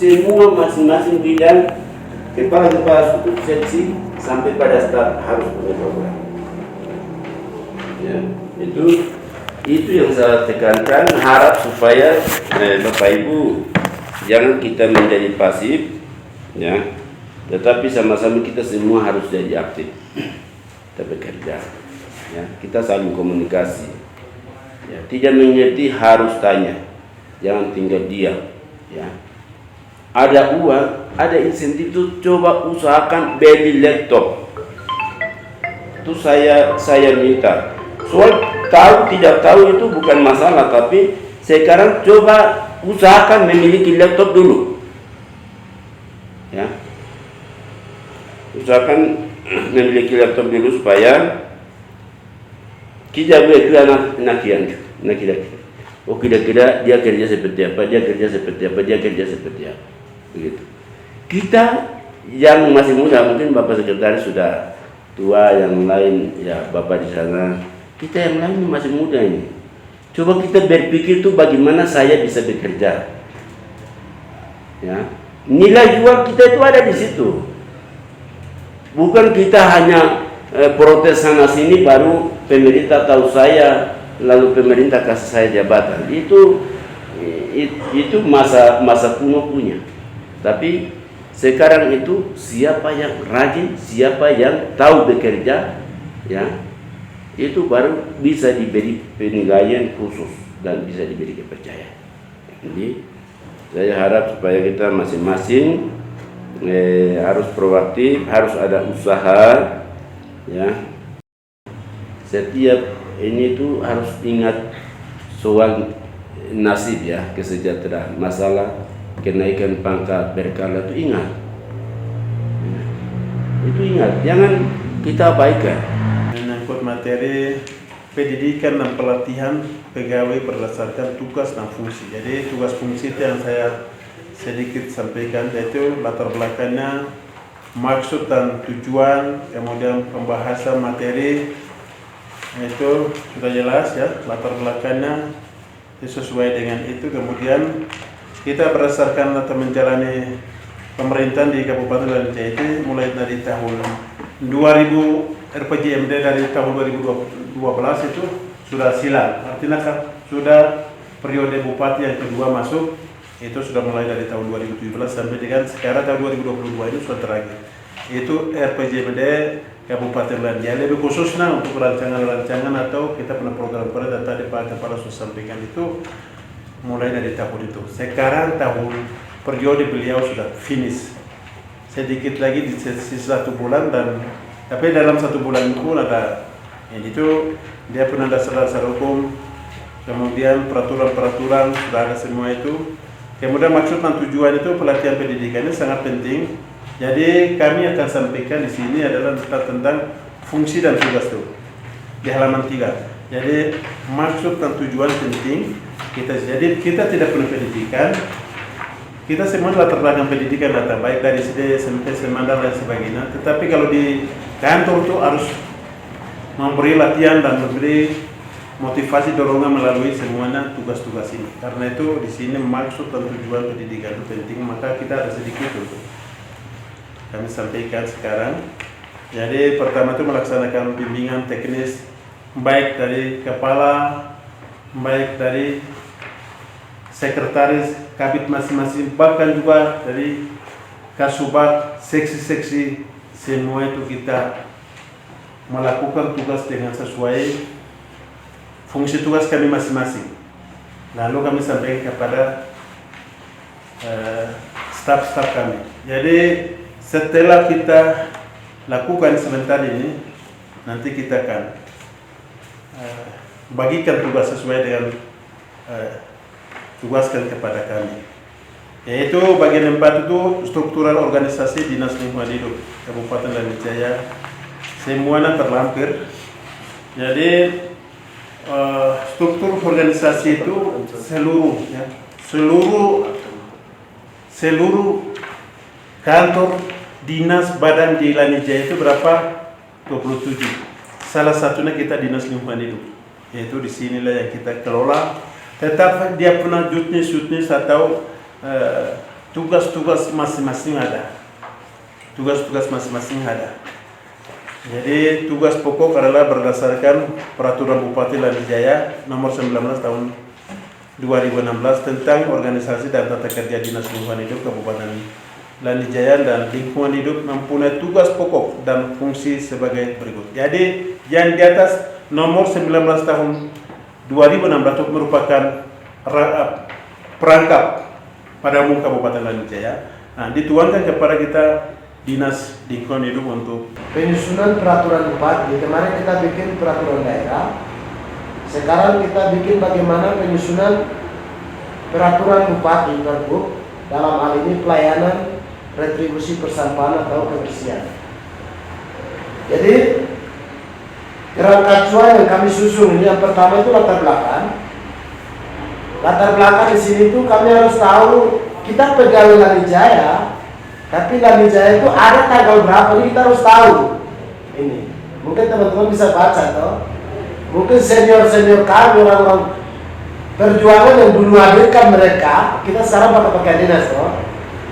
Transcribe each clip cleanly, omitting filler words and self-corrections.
semua masing-masing bidang, kepala-kepala suku seksi sampai pada staf harus punya program. Ya, itu yang saya tekankan, harap supaya Bapak Ibu jangan kita menjadi pasif, ya, tetapi sama-sama kita semua harus jadi aktif, kita bekerja, ya, kita saling komunikasi, ya, tidak mengerti harus tanya, jangan tinggal diam, ya. Ada uang, ada insentif tuh, coba usahakan beli laptop. Itu saya minta. Soal tahu tidak tahu itu bukan masalah, tapi sekarang coba usahakan memiliki laptop dulu. Ya. Usahakan memiliki laptop dulu supaya kita boleh kira. Oh, kira-kira dia kerja seperti apa, dia kerja seperti apa. Begitu. Kita yang masih muda, mungkin Bapak Sekretaris sudah tua, yang lain ya Bapak di sana, kita yang lain masih muda ini. Coba kita berpikir tuh bagaimana saya bisa bekerja. Ya, nilai jual kita itu ada di situ. Bukan kita hanya protes sana sini baru pemerintah tahu saya, lalu pemerintah kasih saya jabatan. Itu masa kuno punya. Tapi sekarang itu siapa yang rajin, siapa yang tahu bekerja, ya, itu baru bisa diberi penilaian khusus dan bisa diberi kepercayaan. Jadi saya harap supaya kita masing-masing harus proaktif, harus ada usaha, ya. Setiap ini tuh harus ingat soal nasib, ya, kesejahteraan, masalah kenaikan pangkat berkala itu ingat. Itu ingat, jangan kita abaikan. Menyangkut materi pendidikan dan pelatihan pegawai berdasarkan tugas dan fungsi. Jadi tugas fungsi itu yang saya sedikit sampaikan, yaitu latar belakangnya, maksud dan tujuan, kemudian pembahasan materi itu sudah jelas, ya, latar belakangnya sesuai dengan itu. Kemudian kita berdasarkan atau menjalani pemerintahan di Kabupaten Lanijaya itu mulai dari tahun 2000 RPJMD dari tahun 2012 itu sudah silang. Artinya kan sudah periode bupati yang kedua masuk, itu sudah mulai dari tahun 2017 sampai dengan sekarang tahun 2022 ini sudah terakhir. Itu RPJMD Kabupaten Lanijaya, lebih khususnya untuk rancangan-rancangan atau kita pernah program-program tadi Pak Kepala sudah sampaikan itu mulai dari tahun itu. Sekarang tahun periode beliau sudah finish. Sedikit lagi di sisa 1 bulan, dan tapi dalam 1 bulan itu ada itu dia pun ada dasar hukum, kemudian peraturan-peraturan sudah ada semua itu. Kemudian maksud dan tujuan itu pelatihan pendidikan ini sangat penting. Jadi kami akan sampaikan di sini adalah tentang fungsi dan tugas itu di halaman 3. Jadi maksud dan tujuan penting. Jadi kita tidak perlu pendidikan, kita semua latar belakang pendidikan data baik dari SD, SMP, SMA dan lain sebagainya. Tetapi kalau di kantor itu harus memberi latihan dan memberi motivasi dorongan melalui semuanya tugas-tugas ini. Karena itu di sini maksud dan tujuan pendidikan itu penting, maka kita ada sedikit untuk kami sampaikan sekarang. Jadi pertama itu melaksanakan bimbingan teknis baik dari kepala, baik dari sekretaris kabit masing-masing, bahkan juga dari Kasubag, seksi-seksi, semua itu kita melakukan tugas dengan sesuai fungsi tugas kami masing-masing. Lalu kami sampaikan kepada staf-staf kami. Jadi setelah kita lakukan sebentar ini, nanti kita akan bagikan tugas sesuai dengan tugaskan kepada kami. Yaitu bagian 4 itu struktural organisasi Dinas Lingkungan Hidup Kabupaten Lanijaya, semuanya terlampir. Jadi struktur organisasi itu seluruh kantor dinas badan di Lanijaya itu berapa? 27. Salah satunya kita Dinas Lingkungan Hidup. Yaitu di sinilah yang kita kelola. Tetap dia pernah jutnis atau tugas-tugas masing-masing ada. Tugas-tugas masing-masing ada. Jadi tugas pokok adalah berdasarkan Peraturan Bupati Lanijaya nomor 19 tahun 2016 tentang organisasi dan tata kerja Dinas Lingkungan Hidup Kabupaten Lanijaya dan Lingkungan Hidup mempunyai tugas pokok dan fungsi sebagai berikut. Jadi yang di atas nomor 19 tahun 2016 merupakan perangkap pada umum Kabupaten Lanijaya. Nah, dituangkan kepada kita Dinas Lingkungan Hidup untuk penyusunan peraturan bupati. Kemarin kita bikin peraturan daerah. Sekarang kita bikin bagaimana penyusunan peraturan bupati Perbup dalam hal ini pelayanan retribusi persampahan atau kebersihan. Jadi kerangka acuan yang kami susun ini yang pertama itu latar belakang. Latar belakang di sini tuh kami harus tahu kita pegawai Lanijaya, tapi Lanijaya itu ada tanggal berapa ini kita harus tahu. Ini mungkin teman-teman bisa baca toh. Mungkin senior-senior kami orang-orang perjuangan yang dulu hadirkan mereka, kita sekarang pakai dinas toh.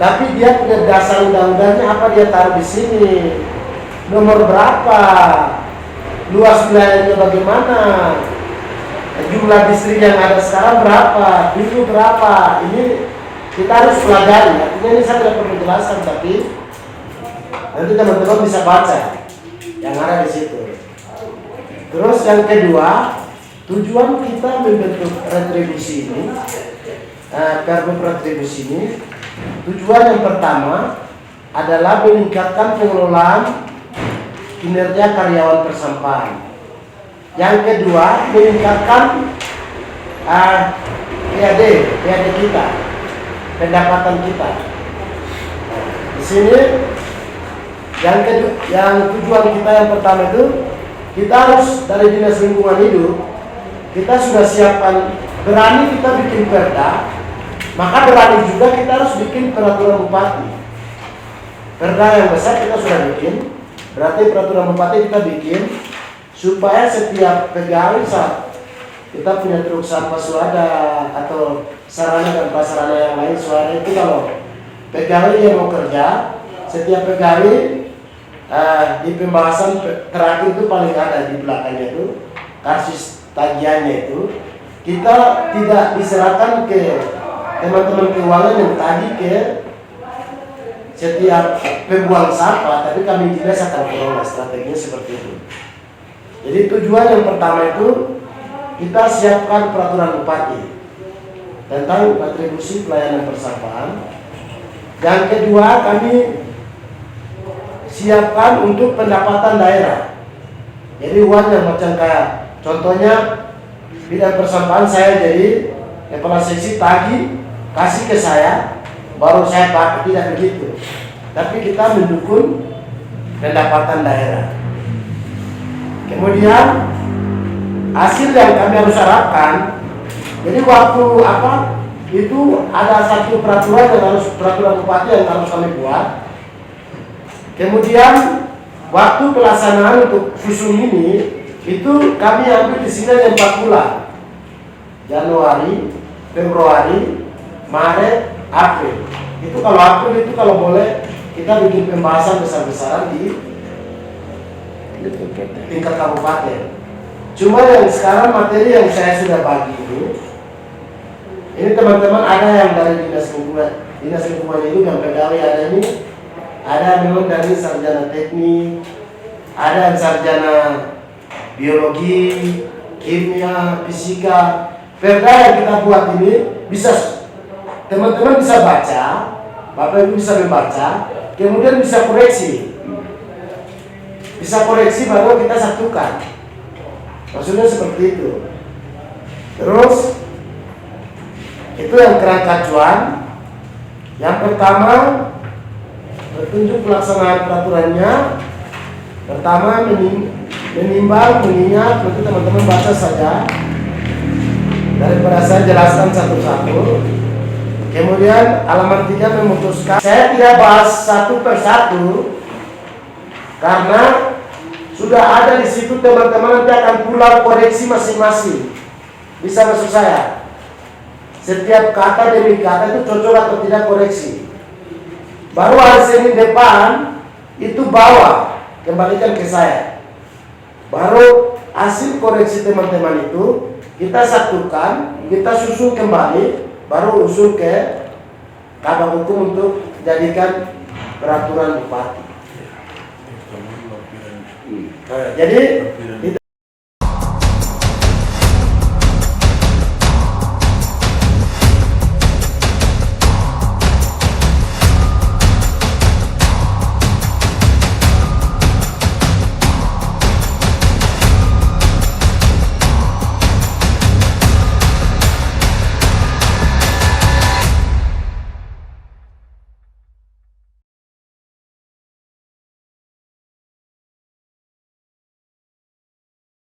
Tapi dia punya dasar undang-undangnya apa dia taruh di sini. Nomor berapa? Luas wilayahnya bagaimana? Jumlah distrik yang ada sekarang berapa? Dulu berapa? Ini kita harus pelajari. Artinya ini saya tidak perlu jelaskan, tapi nanti teman-teman bisa baca yang ada di situ. Terus yang kedua, tujuan kita membentuk retribusi ini, Perbup retribusi ini, tujuan yang pertama adalah meningkatkan pengelolaan kinerja karyawan persampahan. Yang kedua, meningkatkan PAD kita, pendapatan kita. Di sini yang tujuan kita yang pertama itu kita harus dari Dinas Lingkungan Hidup kita sudah siapkan, berani kita bikin perda, maka berani juga kita harus bikin peraturan bupati. Perda yang besar kita sudah bikin, berarti peraturan bupati kita bikin supaya setiap pegawai saat kita punya truk sampah swada atau sarana dan prasarana yang lain swada itu kalau pegawai yang mau kerja, setiap pegawai di pembahasan terakhir itu paling ada di belakangnya itu kasus tagihannya itu kita tidak diserahkan ke teman-teman keuangan yang tadi ke setiap pembuang sampah, tapi kami juga akan kelola strateginya seperti itu. Jadi tujuan yang pertama itu kita siapkan peraturan bupati tentang retribusi pelayanan persampahan. Yang kedua kami siapkan untuk pendapatan daerah. Jadi uang yang macam kayak contohnya bidang persampahan saya jadi kepala seksi tagih kasih ke saya baru saya pakai, tidak begitu. Tapi kita mendukung pendapatan daerah. Kemudian hasil yang kami harus harapkan. Jadi waktu itu ada satu peraturan yang harus peraturan bupati yang harus kami buat. Kemudian waktu pelaksanaan untuk susun ini itu kami ambil di sini ada 4 bulan. Januari, Februari, Maret, April. Itu kalau April itu kalau boleh kita bikin pembahasan besar-besaran di tingkat kabupaten. Cuma yang sekarang materi yang saya sudah bagi ini teman-teman ada yang dari Dinas Lingkungan Hidup yang pegawai ada ini. Ada memang dari sarjana teknik, ada yang sarjana biologi, kimia, fisika. Perda yang kita buat ini bisa teman-teman bisa baca, Bapak Ibu bisa membaca, kemudian bisa koreksi. Bisa koreksi baru kita satukan. Maksudnya seperti itu. Terus itu yang kerangka acuan. Yang pertama petunjuk pelaksanaan peraturannya. Pertama menimbang, mengingat, nanti teman-teman baca saja daripada saya jelaskan satu-satu. Kemudian halaman 3 memutuskan. Saya tidak bahas satu persatu karena sudah ada di situ teman-teman nanti akan pulang koreksi masing-masing. Bisa maksud saya. setiap kata demi kata itu cocok atau tidak koreksi. Baru hari Senin depan itu bawa kembalikan ke saya. Baru hasil koreksi teman-teman itu kita satukan, kita susun kembali, baru usul ke Kabak Hukum untuk jadikan peraturan bupati. Jadi